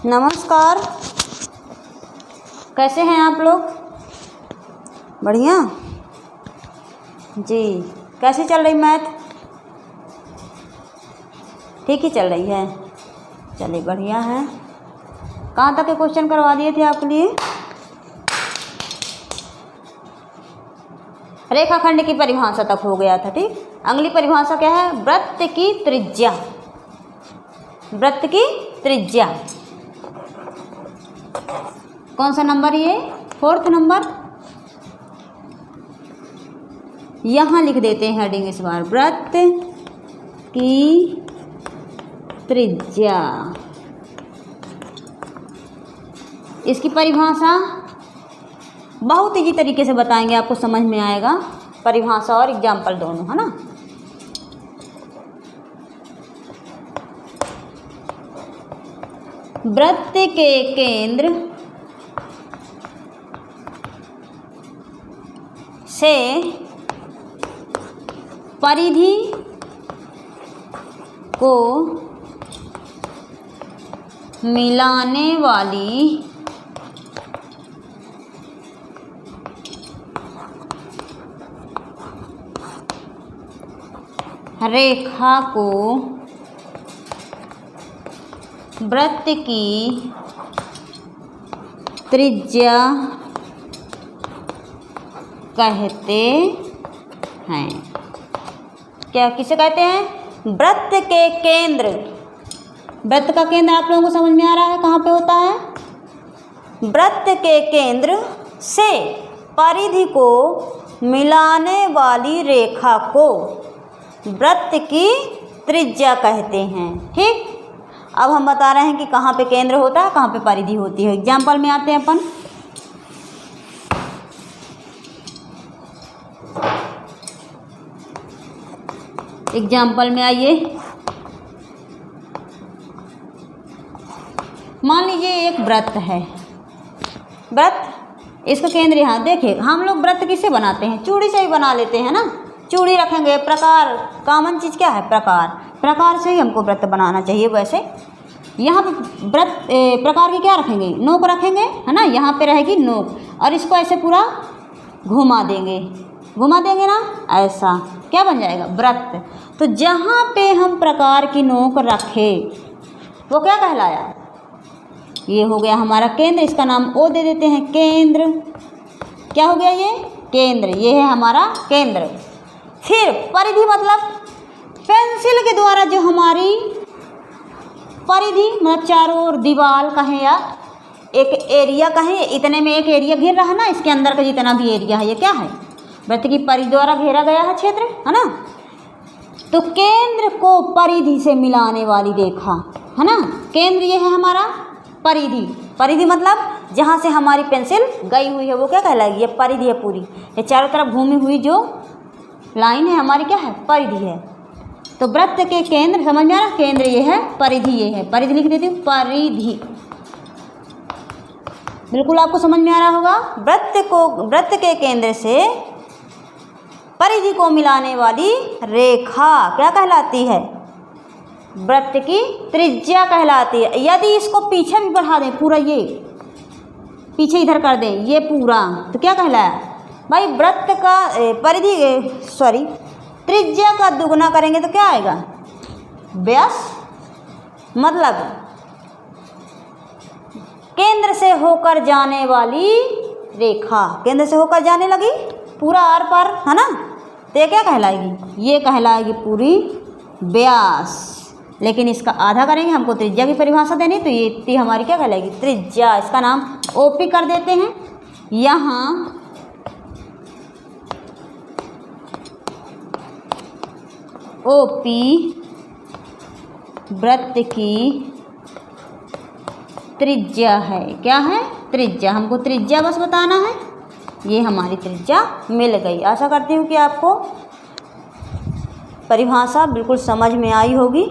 नमस्कार, कैसे हैं आप लोग? बढ़िया जी। कैसी चल रही मैथ? ठीक ही चल रही है। चलिए बढ़िया है। कहाँ तक के क्वेश्चन करवा दिए थे आपके लिए? रेखाखंड की परिभाषा तक हो गया था। ठीक, अगली परिभाषा क्या है? वृत्त की त्रिज्या। वृत्त की त्रिज्या कौन सा नंबर? ये 4th नंबर। यहाँ लिख देते हैं हेडिंग इस बार, वृत्त की त्रिज्या। इसकी परिभाषा बहुत इजी तरीके से बताएंगे, आपको समझ में आएगा। परिभाषा और एग्जाम्पल दोनों, है ना। वृत्त के केंद्र से परिधि को मिलाने वाली रेखा को वृत्त की त्रिज्या कहते हैं। क्या किसे कहते हैं? वृत्त के केंद्र। वृत्त का केंद्र आप लोगों को समझ में आ रहा है कहाँ पे होता है? वृत्त के केंद्र से परिधि को मिलाने वाली रेखा को वृत्त की त्रिज्या कहते हैं। ठीक, अब हम बता रहे हैं कि कहाँ पे केंद्र होता है, कहाँ पे परिधि होती है। एग्जाम्पल में आते हैं अपन। एग्जाम्पल में आइए। मान लीजिए एक वृत्त है। वृत्त, इसका केंद्र यहाँ। देखिए, हम लोग वृत्त किससे बनाते हैं? चूड़ी से ही बना लेते हैं ना। चूड़ी रखेंगे, प्रकार, कॉमन चीज़ क्या है? प्रकार। प्रकार से ही हमको वृत्त बनाना चाहिए। वैसे यहाँ पे वृत्त प्रकार की क्या रखेंगे? नोक रखेंगे, है ना। यहाँ पे रहेगी नोक और इसको ऐसे पूरा घुमा देंगे। घुमा देंगे ना, ऐसा क्या बन जाएगा? वृत्त। तो जहाँ पे हम प्रकार की नोक रखे वो क्या कहलाया? ये हो गया हमारा केंद्र। इसका नाम ओ दे देते हैं, केंद्र। क्या हो गया ये? केंद्र। ये है हमारा केंद्र। फिर परिधि मतलब पेंसिल के द्वारा जो हमारी परिधि, मतलब चारों ओर दीवार कहें या एक एरिया कहें, इतने में एक एरिया घेर रहा है ना। इसके अंदर का जितना भी एरिया है ये क्या है? वृत्त की परिधि द्वारा घेरा गया है क्षेत्र, है ना। तो केंद्र को परिधि से मिलाने वाली रेखा, है ना। केंद्र ये है हमारा परिधि। परिधि मतलब जहाँ से हमारी पेंसिल गई हुई है वो क्या कहलाएगी? ये परिधि है पूरी। ये चारों तरफ घूमी हुई जो लाइन है हमारी क्या है? परिधि है। तो वृत्त के केंद्र, समझ में आ रहा? केंद्र ये है, परिधि ये है। परिधि लिख देती हूँ, परिधि। बिल्कुल आपको समझ में आ रहा होगा। वृत्त के केंद्र से परिधि को मिलाने वाली रेखा क्या कहलाती है? वृत्त की त्रिज्या कहलाती है। यदि इसको पीछे भी बढ़ा दें, पूरा ये पीछे इधर कर दें ये पूरा, तो क्या कहलाया भाई? वृत्त का त्रिज्या का दुगुना करेंगे तो क्या आएगा? व्यास। मतलब केंद्र से होकर जाने वाली रेखा, केंद्र से होकर जाने लगी पूरा आर पार, है ना। तो ये क्या कहलाएगी? ये कहलाएगी पूरी व्यास। लेकिन इसका आधा करेंगे, हमको त्रिज्या की परिभाषा देनी, तो ये इतनी हमारी क्या कहलाएगी? त्रिज्या। इसका नाम ओपी कर देते हैं। यहाँ ओपी वृत्त की त्रिज्या है। क्या है? त्रिज्या। हमको त्रिज्या बस बताना है। ये हमारी त्रिज्या मिल गई। आशा करती हूँ कि आपको परिभाषा बिल्कुल समझ में आई होगी।